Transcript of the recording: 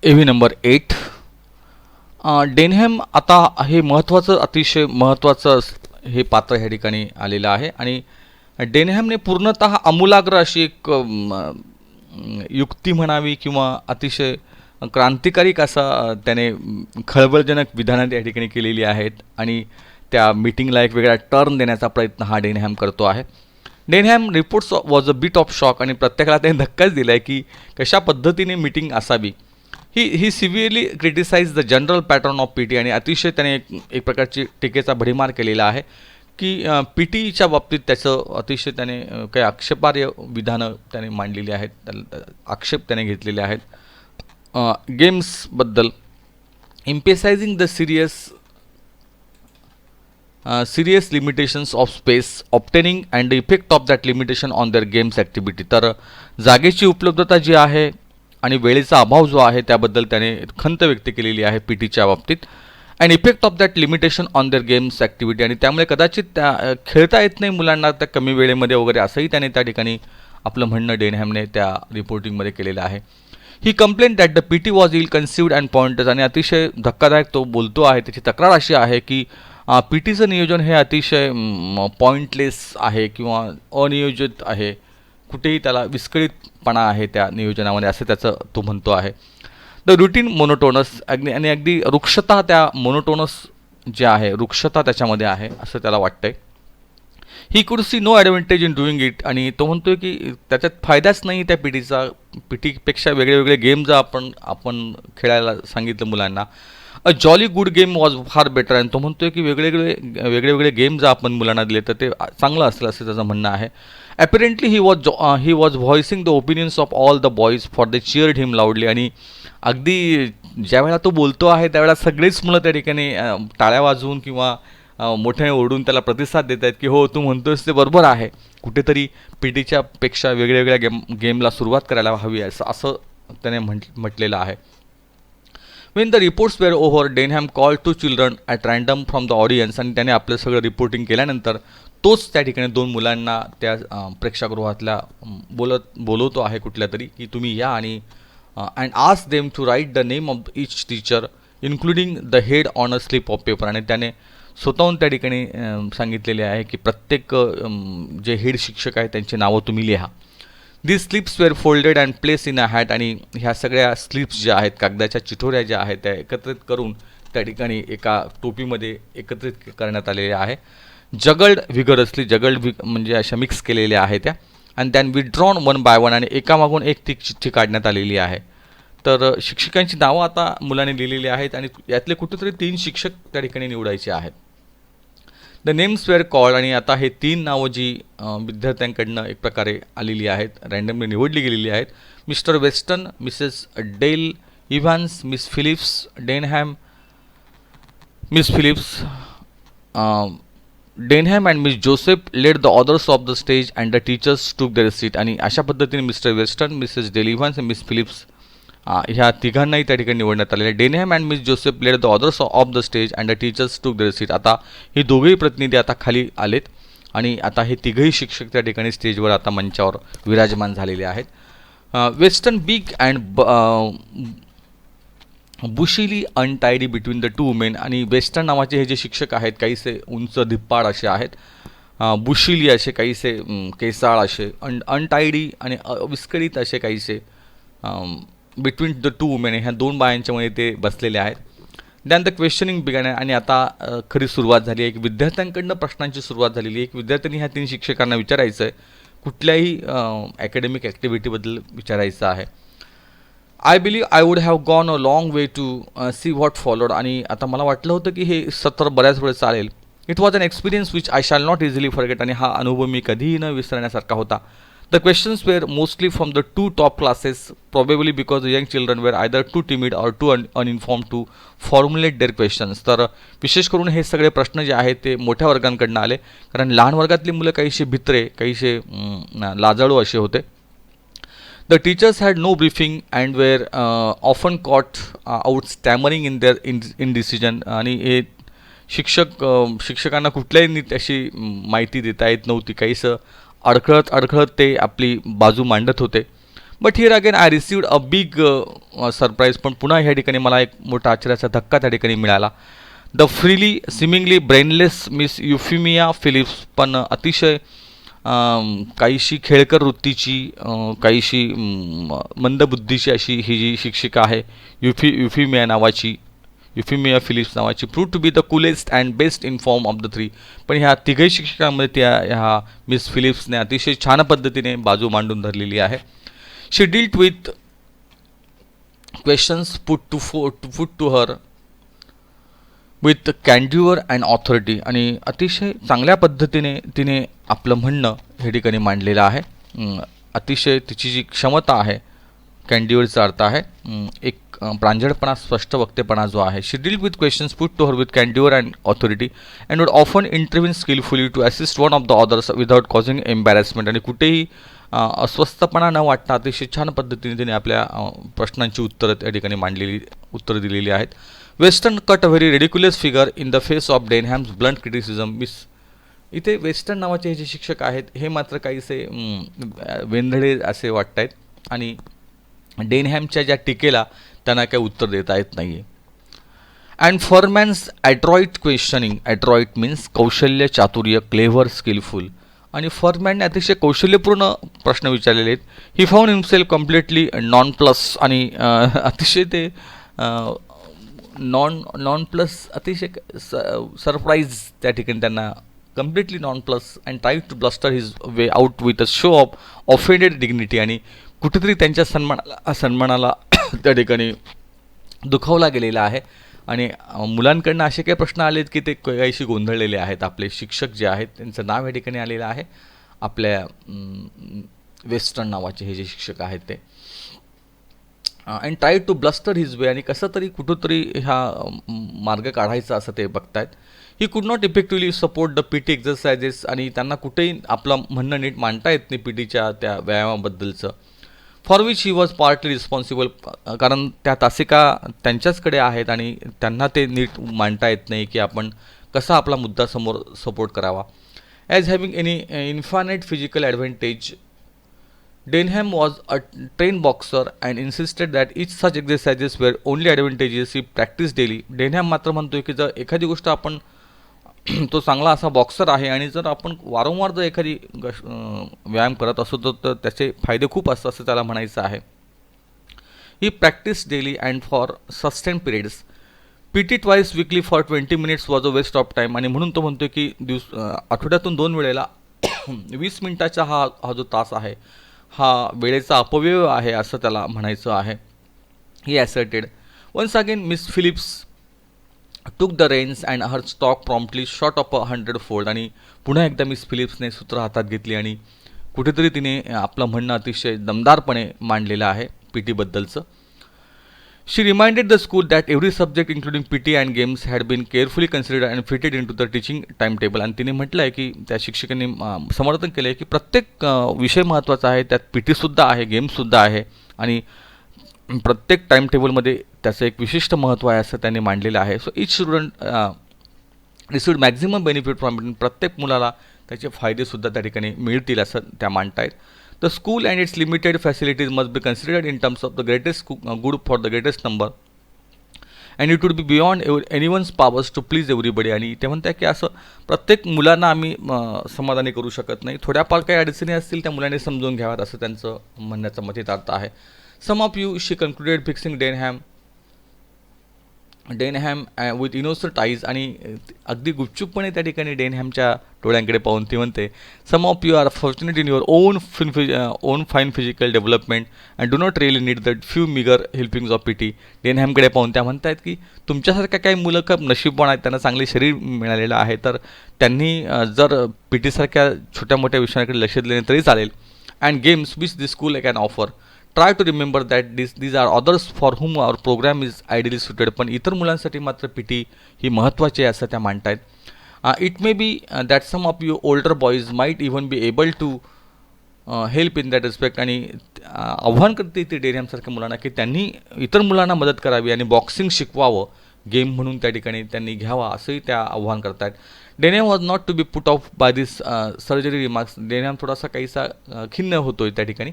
AV number 8. डेनहॅम आता हे महत्त्वाचं, अतिशय महत्त्वाचं हे पात्र ह्या ठिकाणी आलेलं आहे आणि डेनहॅमने पूर्णतः आमूलाग्र अशी एक युक्ती म्हणावी किंवा अतिशय क्रांतिकारक असा त्याने खळबळजनक विधानं त्या ठिकाणी केलेली आहेत आणि त्या मीटिंगला एक वेगळा टर्न देण्याचा प्रयत्न हा डेनहॅम करतो आहे. Denham reports was a bit of shock आणि प्रत्येकाला त्याने धक्काच दिला आहे की कशा पद्धतीने मीटिंग असावी. He severely criticise the general pattern of P T आणि अतिशय त्याने एक प्रकारची टीकेचा भडीमार केलेला आहे की पी टीच्या बाबतीत त्याचं अतिशय त्याने काही आक्षेपार्ह विधानं त्याने मांडलेली आहेत, आक्षेप त्याने घेतलेले आहेत. गेम्सबद्दल emphasising the serious limitations of space obtaining and the effect of that limitation on their games activity. तर जागेची उपलब्धता जी आहे आणि वेळेचा अभाव जो आहे त्याबद्दल त्याने खंत व्यक्त केलेली आहे पी टीच्या बाबतीत. And effect of that limitation on their games activity आणि त्यामुळे कदाचित त्या खेळता येत नाही मुलांना त्या कमी वेळेमध्ये वगैरे असंही त्याने त्या ठिकाणी आपलं म्हणणं डेनहॅमने त्या रिपोर्टिंगमध्ये केलेलं आहे. He complaint that the P T was ill conceived and pointers आणि अतिशय धक्कादायक तो बोलतो आहे. त्याची तक्रार अशी आहे की पी टीचं नियोजन हे अतिशय पॉईंटलेस आहे किंवा अनियोजित आहे, कुठेही त्याला विस्कळीतपणा आहे त्या नियोजनामध्ये असं त्याचं तो म्हणतो आहे. द रुटीन मोनोटोनस आणि अगदी वृक्षता त्या मोनोटोनस जे आहे वृक्षता त्याच्यामध्ये आहे असं त्याला वाटतंय. He could see no advantage in doing it आणि तो म्हणतोय की त्याच्यात फायदाच नाही त्या पीटीचा. पीटीपेक्षा वेगळे वेगळे गेम जर आपण खेळायला सांगितलं मुलांना, अ jolly good game was far better. आणि तो म्हणतोय की वेगळे गेम जर आपण मुलांना दिले तर ते चांगलं असेल असं त्याचं म्हणणं आहे. Apparently he was voicing the opinions of all the boys for the cheered him loudly आणि अगदी ज्यावेळेला तो बोलतो आहे त्यावेळेला सगळीच मुलं त्या ठिकाणी टाळ्या वाजवून किंवा मोठ्याने ओरडून त्याला प्रतिसाद देत आहेत की हो तू म्हणतोस ते बरोबर आहे. कुठेतरी पी टीच्या पेक्षा वेगळ्या गेमला सुरुवात करायला हवी असं त्याने म्हटलेलं आहे. When the reports were over Denham call to children at random from the audience आणि त्याने आपलं सगळं रिपोर्टिंग केल्यानंतर तोच त्या ठिकाणी 2 मुलांना त्या प्रेक्षागृहातल्या बोलवतो आहे कुठल्या तरी की तुम्ही या आणि and ask them to write the name of each teacher including the head on a slip of paper. आणि त्याने स्वतःहून त्या ठिकाणी सांगितलेले आहे की प्रत्येक जे हेड शिक्षक आहेत त्यांची नावं तुम्ही लिहा. This slips were folded and place in a hat आणि ह्या सगळ्या स्लिप्स ज्या आहेत कागदाच्या चिठोऱ्या ज्या आहेत त्या एकत्रित करून त्या ठिकाणी एका टोपीमध्ये एकत्रित करण्यात आलेल्या आहे. जगल्ड व्हिगरसली म्हणजे अशा मिक्स केलेल्या आहेत त्या आणि दॅन विथड्रॉन 1 बाय 1 आणि एकामागून एक ती चिठ्ठी काढण्यात आलेली आहे. तर शिक्षकांची नावं आता मुलांनी लिहिलेली आहेत आणि यातले कुठेतरी 3 शिक्षक त्या ठिकाणी निवडायचे आहेत. द नेम्स वेअर कॉल्ड आणि आता हे 3 नावं जी विद्यार्थ्यांकडनं एक प्रकारे आलेली आहेत, रँडमली निवडली गेलेली आहेत. Mr Weston, Mrs Dale Evans, Miss Phillips, Denham, Miss Phillips, Denham and Miss Joseph led the others of the stage and the teachers took their seat. आणि अशा पद्धतीने Mr Weston, Mrs Dale Evans आणि Miss Phillips ह्या तिघांनाही त्या ठिकाणी निवडण्यात आलेले. Denham and Miss Joseph led the others of the stage and the teachers took their seat. आता ही दोघेही प्रतिनिधी आता खाली आलेत आणि आता हे तिघही शिक्षक त्या ठिकाणी स्टेजवर आता मंचावर विराजमान झालेले आहेत. Western big and bushily untidy between the 2 women आणि वेस्टर्न नावाचे हे जे शिक्षक आहेत काहीसे उंच धिप्पाड असे आहेत, बुशिली असे काहीसे केसाळ असे, अनटायडी आणि विस्कळीत असे काहीसे बिटवीन द 2 वुमेन ह्या 2 बायांच्यामध्ये ते बसलेले आहेत. दॅन द क्वेश्चनिंग बिगन आणि आता खरी सुरुवात झाली आहे. एक विद्यार्थ्यांकडनं प्रश्नांची सुरुवात झालेली आहे. एक विद्यार्थ्यांनी ह्या 3 शिक्षकांना विचारायचं आहे कुठल्याही ॲकॅडमिक ॲक्टिव्हिटीबद्दल विचारायचं आहे. I believe I would have gone a long way to see what followed आणि आता मला वाटलं होतं की हे सत्र बऱ्याच वेळ चालेल. It was an experience which I shall not easily forget आणि हा अनुभव मी कधीही न विसरण्यासारखा होता. The questions were mostly from the 2 top classes probably because the young children were either too timid or too uninform to formulate their questions. तर विशेष करून हे सगळे प्रश्न जे आहेत ते मोठ्या वर्गांकडनं आले कारण लहान वर्गातली मुलं काहीशी भित्रे काहीसे लाजाळू असे होते. The teachers had no briefing and were often caught out stammering in their indecision आणि हे शिक्षकांना कुठल्याही नीट अशी माहिती देता येत नव्हती. काहीसं अडखळत ते आपली बाजू मांडत होते. But here again I received a big surprise. पण पुन्हा ह्या ठिकाणी मला एक मोठा आश्चर्याचा धक्का त्या ठिकाणी मिळाला. The freely seemingly brainless Miss Euphemia Phillips, पण अतिशय काहीशी खेळकर वृत्तीची, काहीशी मंदबुद्धीची अशी ही जी शिक्षिका आहे युफिमिया फिलिप्स नावाची, prove to be the coolest and best in form of the three. पण ह्या तिघही शिक्षकांमध्ये ह्या मिस फिलिप्सने अतिशय छान पद्धतीने बाजू मांडून धरलेली आहे. She dealt with questions put to her with candour and authority, आणि अतिशय चांगल्या पद्धतीने तिने आपलं म्हणणं हे ठिकाणी मांडलेलं आहे. अतिशय तिची जी क्षमता आहे, कॅन्ड्युअरचा अर्थ आहे एक प्रांजळपणा, स्पष्ट वक्तेपणा जो आहे. She deal with questions put to her with candour and authority and would often intervene skilfully to assist one of the others without causing embarrassment. आणि कुठेही अस्वस्थपणा न वाटता अतिशय छान पद्धतीने तिने आपल्या प्रश्नांची उत्तरं त्या ठिकाणी उत्तरं दिलेली आहेत. Western cut a very ridiculous figure in the face of Denham's blunt criticism. इथे वेस्टर्न नावाचे हे जे शिक्षक आहेत हे मात्र काहीसे वेंधळे असे वाटत आहेत, आणि डेनहॅमच्या ज्या टीकेला त्यांना काही उत्तर देता येत नाही आहे. अँड फॉरमॅन्स ॲड्रॉईट क्वेश्चनिंग, ॲड्रॉईट मीन्स कौशल्य, चातुर्य, क्लेव्हर, स्किलफुल, आणि फॉरमॅनने अतिशय कौशल्यपूर्ण प्रश्न विचारलेले आहेत. He found himself completely non plus, आणि अतिशय ते नॉन प्लस, अतिशय सरप्राईज त्या ठिकाणी त्यांना, completely non plus, and try to bluster his way out with a show of offended dignity. आणि कुठेतरी त्यांच्या सन्मानाला त्या ठिकाणी दुखावला गेलेला आहे. आणि मुलांकडनं असे काही प्रश्न आलेत की ते काहीशी गोंधळलेले आहेत. आपले शिक्षक जे आहेत त्यांचं नाव या ठिकाणी आलेलं आहे, आपल्या वेस्टर्न नावाचे हे जे शिक्षक आहेत ते. And try to bluster his way, आणि कसं तरी कुठंतरी हा मार्ग काढायचा असं ते बघतायत. He could not effectively support the P T exercises, आणि त्यांना कुठेही आपलं म्हणणं नीट मांडता येत नाही पी टीच्या त्या व्यायामाबद्दलचं. For which he was partly responsible, कारण त्या तासिका त्यांच्याचकडे आहेत आणि त्यांना ते नीट मांडता येत नाही की आपण कसा आपला मुद्दा समोर सपोर्ट करावा. As having any infinite physical advantage, Denham was a trained boxer and insisted that each such exercises were only advantageous if practiced daily. Denham मात्र म्हणतोय की जर एखादी गोष्ट आपण तो चांगला असा बॉक्सर आहे आणि जर आपण वारंवार जर एखादी व्यायाम करत असतो तर त्याचे फायदे खूप असतात असं त्याला म्हणायचं आहे. He practise daily and for sustain periods. PT twice weekly for 20 minutes was a waste of time, आणि म्हणून तो म्हणतोय की आठवड्यातून 2 वेळेला 20 मिनिटाचा हा जो तास आहे हा वेळेचा अपव्यय आहे असं त्याला म्हणायचं आहे. He asserted. Once again Miss Phillips took the reins and her stock promptly short of 100-fold. आणि पुन्हा एकदा मिस फिलिप्सने सूत्र हातात घेतली आणि कुठेतरी तिने आपलं म्हणणं अतिशय दमदारपणे मांडलेलं आहे पी टीबद्दलचं. She reminded the school that every subject including PT and games had been carefully considered and fitted in to the teaching time table. आणि तिने म्हटलं आहे की त्या शिक्षकांनी समर्थन केलं आहे की प्रत्येक विषय महत्त्वाचा आहे, त्यात PTसुद्धा आहे, गेम्ससुद्धा आहे, आणि प्रत्येक टाइम टेबलमध्ये त्याचं एक विशिष्ट महत्त्व आहे असं त्यांनी मांडलेलं आहे. So each student received maximum benefit from it. प्रत्येक मुलाला त्याचे फायदेसुद्धा त्या ठिकाणी मिळतील असं त्या मांडतायत. The school and its limited facilities must be considered in terms of the greatest good for the greatest number, and it would be beyond anyone's powers to please everybody. आणि ते म्हणतात की असं प्रत्येक मुलांना आम्ही समाधानी करू शकत नाही, थोड्याफार काही अडचणी असतील त्या मुलांनी समजून घ्याव्यात असं त्यांचं म्हणण्याचा मतितार्थ आहे. Some of you she concluded fixing Denham with innocent eyes. आणि अगदी गुपचूपपणे त्या ठिकाणी डेनहॅमच्या डोळ्यांकडे पाहून ती म्हणते, some of you are fortunate in your own fine physical development and do not really need that few meagre helpings of PT. डेनहॅमकडे पाहून त्या म्हणतात की तुमच्यासारख्या काही मुलं का नशीबवान आहेत, त्यांना चांगले शरीर मिळालेलं आहे, तर त्यांनी जर PTसारख्या छोट्या मोठ्या विषयांकडे लक्ष दिले तरी चालेल. And games which this school can offer. Try to remember that these are others for whom our programme is ideally suited. पण इतर मुलांसाठी मात्र PT ही महत्त्वाची आहे असं त्या मांडतायत. It may be that some of you older boys might even be able to help in that respect. आणि आव्हान करते ती डेनहॅमसारख्या मुलांना की त्यांनी इतर मुलांना मदत करावी आणि बॉक्सिंग शिकवावं, गेम म्हणून त्या ठिकाणी त्यांनी घ्यावा असंही त्या आव्हान करतायत. Denham was not to be put off by this surgery remarks. Denham थोडासा काहीसा खिन्न होतोय त्या ठिकाणी